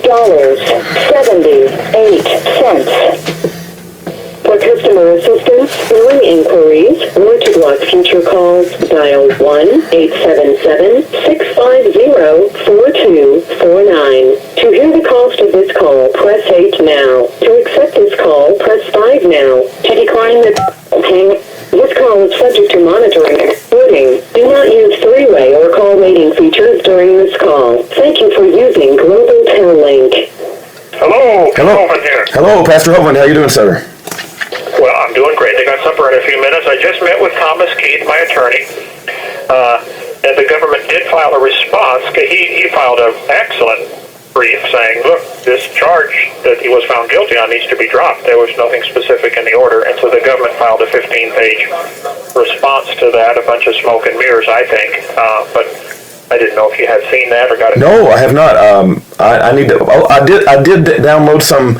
$6.78. For customer assistance, billing inquiries, or to block future calls, dial 1-877-650-4249. To hear the cost of this call, press 8 now. To accept this call, press 5 now. To decline the hang, this call is subject to monitoring and recording. Do not use three-way or call waiting features during this call. Thank you for using Global Link. Hello. Hello. Hovind here. Hello, Pastor Hovnd. How you doing, sir? Well, I'm doing great. They got supper in a few minutes. I just met with Thomas Keith, my attorney, and the government did file a response. He filed an excellent brief saying, look, this charge that he was found guilty on needs to be dropped. There was nothing specific in the order, and so the government filed a 15-page response to that, a bunch of smoke and mirrors, I think, but I didn't know if you had seen that or got it. No, I have not. I need to. Oh, I did download some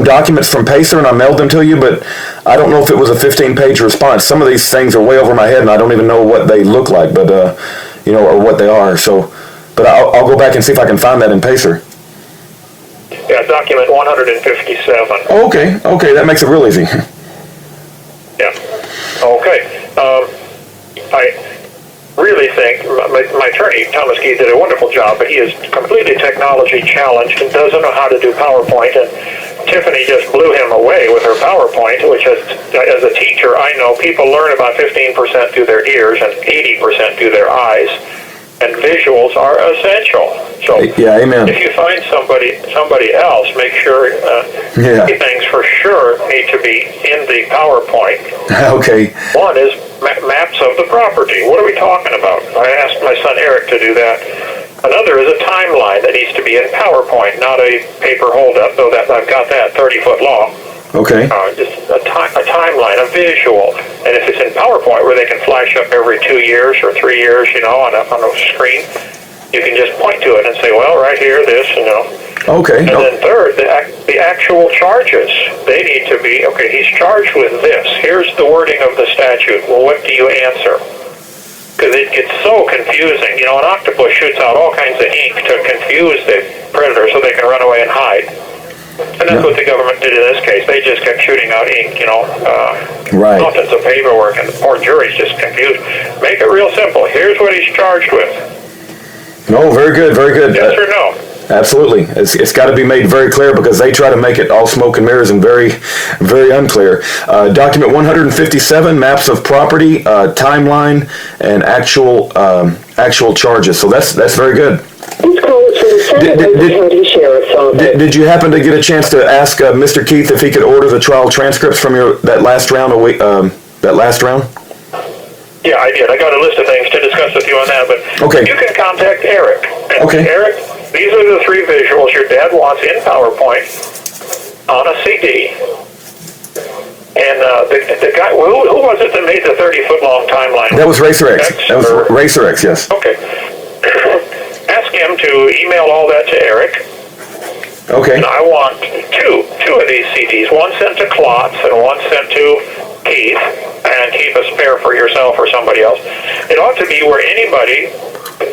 documents from Pacer and I mailed them to you, but I don't know if it was a 15-page response. Some of these things are way over my head and I don't even know what they look like, but or what they are. So, but I'll go back and see if I can find that in Pacer. Yeah, document 157. Okay, that makes it real easy. Yeah. Okay. I really think my attorney, Thomas Keith, did a wonderful job, but he is completely technology challenged and doesn't know how to do PowerPoint. And Tiffany just blew him away with her PowerPoint, which as a teacher, I know people learn about 15% through their ears and 80% through their eyes. And visuals are essential. So yeah, amen. If you find somebody else, make sure things for sure need to be in the PowerPoint. Okay. One is maps of the property. What are we talking about? I asked my son Eric to do that. Another is a timeline that needs to be in PowerPoint, not a paper holdup, though that I've got that 30-foot long. Okay. Just a timeline, a visual. And if it's in PowerPoint where they can flash up every 2 years or 3 years, on a screen, you can just point to it and say, well, right here, this, Okay. And then third, the actual charges. They need to be, okay, he's charged with this. Here's the wording of the statute. Well, what do you answer? Because it gets so confusing. An octopus shoots out all kinds of ink to confuse the predator so they can run away and hide. And that's what the government did in this case. They just kept shooting out ink, right. mountains of paperwork, and the poor jury's just confused. Make it real simple. Here's what he's charged with. No, very good, very good. Yes or no? Absolutely. It's got to be made very clear because they try to make it all smoke and mirrors and very, very unclear. Document 157, maps of property, timeline, and actual charges. So that's very good. This call is from the Santilli County Sheriff's Office. Did you happen to get a chance to ask Mr. Keith if he could order the trial transcripts from that last round? Yeah, I did. I got a list of things to discuss with you on that, but okay. You can contact Eric. And okay. Eric, these are the 3 visuals your dad wants in PowerPoint on a CD. And the guy, who was it that made the 30-foot long timeline? That was Racer X. That was Racer X, yes. Okay. Ask him to email all that to Eric. Okay. And I want two of these CDs. One sent to Klotz and one sent to Keith, and keep a spare for yourself or somebody else. It ought to be where anybody,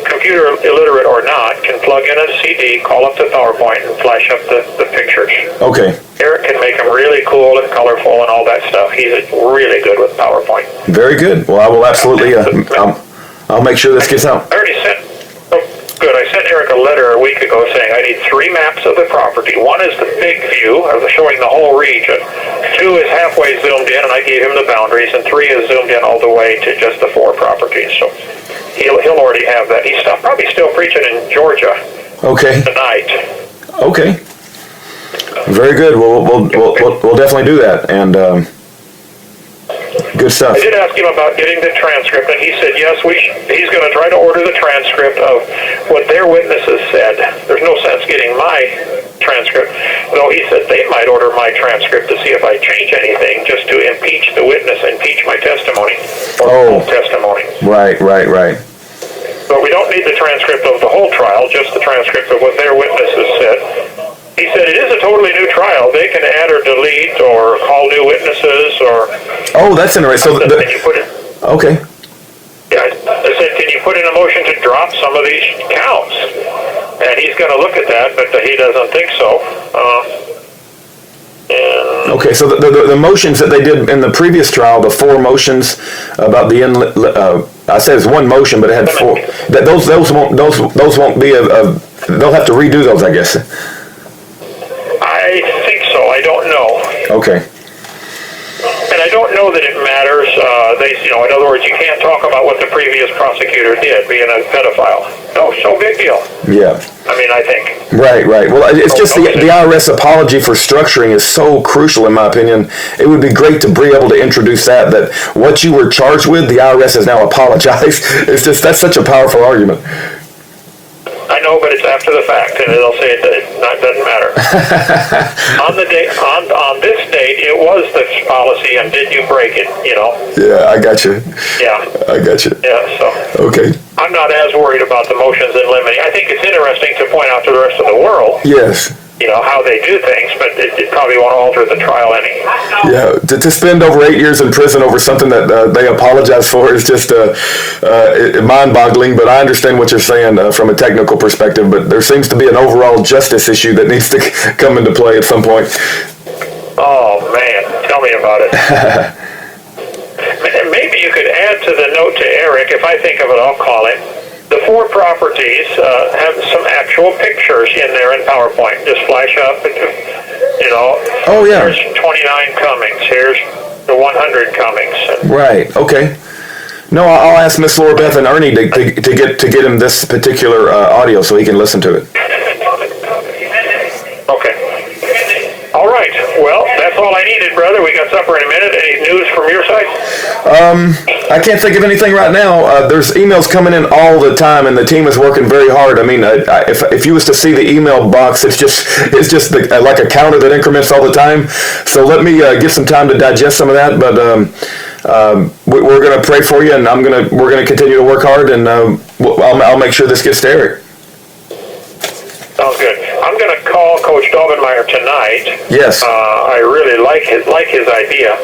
computer illiterate or not, can plug in a CD, call up the PowerPoint, and flash up the pictures. Okay. Eric can make them really cool and colorful and all that stuff. He's really good with PowerPoint. Very good. Well, I will absolutely, I'll make sure this gets out. I already sent, good. I sent Eric a letter a week ago saying I need 3 maps of the property. One is the big view, showing the whole region. 2 is halfway zoomed in, and I gave him the boundaries, and 3 is zoomed in all the way to just the 4 properties. So he'll already have that. He's probably still preaching in Georgia. Okay. Tonight. Okay. Very good. We'll definitely do that, and good stuff. I did ask him about getting the transcript, and he said yes. He's going to try to order the transcript of what their witnesses said. There's no sense getting my transcript, though he said they might order my transcript to see if I change anything, just to impeach the witness, impeach my testimony, or testimony. Right. But we don't need the transcript of the whole trial, just the transcript of what their witnesses said. He said it is a totally new trial. They can add or delete or call new witnesses or... Oh, that's interesting. So can you put it... Okay. Yeah, I said, can you put in a motion to drop some of these counts? and he's going to look at that, but he doesn't think so. Okay, so the motions that they did in the previous trial, the 4 motions about the I said it's 1 motion, but it had 4. That those won't be they'll have to redo those, I guess. I think so. I don't know. Okay. And I don't know that it matters. In other words, you can't talk about what the previous prosecutor did, being a pedophile. No big deal. Yeah. I mean, I think. Right. Well, it's just the IRS apology for structuring is so crucial, in my opinion. It would be great to be able to introduce that what you were charged with, the IRS has now apologized. It's just, that's such a powerful argument. I know, but it's after the fact, and they'll say it doesn't matter. On this date, it was the policy, and did you break it? Yeah, I got you. Yeah, I got you. Yeah. So. Okay. I'm not as worried about the motions in limine. I think it's interesting to point out to the rest of the world. Yes. How they do things, but it probably won't alter the trial any. Yeah, to spend over 8 years in prison over something that they apologize for is just mind-boggling, but I understand what you're saying from a technical perspective, but there seems to be an overall justice issue that needs to come into play at some point. Oh, man, tell me about it. Maybe you could add to the note to Eric, if I think of it, I'll call him. The 4 properties have some actual pictures in there in PowerPoint. Just flash up, Oh, yeah. Here's 29 Cummings. Here's the 100 Cummings. Right. Okay. No, I'll ask Miss Laura Beth and Ernie to get him this particular audio so he can listen to it. Okay. All right. Well, that's all I needed, brother. We got supper in a minute. Any news from your side? I can't think of anything right now. There's emails coming in all the time, and the team is working very hard. I mean, if you was to see the email box, it's just like a counter that increments all the time. So let me get some time to digest some of that. But we're going to pray for you, and we're going to continue to work hard, and I'll make sure this gets to Eric. Sounds good. I'm going to call Coach Dolbenmeyer tonight. Yes. I really like his idea.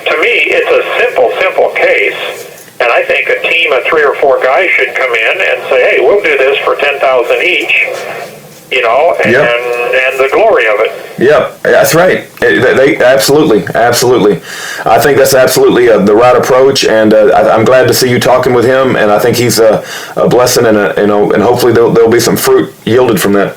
To me, it's a simple case, and I think a team of 3 or 4 guys should come in and say, "Hey, we'll do this for $10,000 each," and the glory of it. Yeah, that's right. They absolutely. I think that's absolutely the right approach, and I'm glad to see you talking with him, and I think he's a blessing, and hopefully there'll be some fruit yielded from that.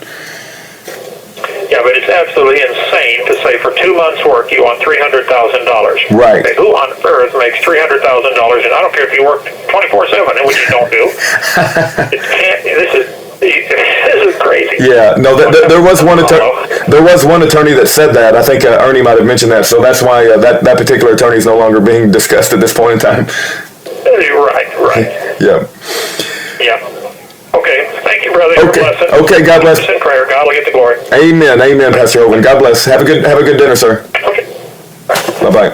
Yeah, but it's absolutely insane to say for 2 months' work you want $300,000. Right. Okay, who on earth makes $300,000? And I don't care if you work 24/7, which you don't do. This is crazy. Yeah, no, there was one attorney that said that. I think Ernie might have mentioned that, so that's why that particular attorney is no longer being discussed at this point in time. Right. Yeah. Okay, thank you, brother. Okay, God bless. In prayer, God will get the glory. Amen, Pastor Hovind. God bless. Have a good dinner, sir. Okay. Bye-bye.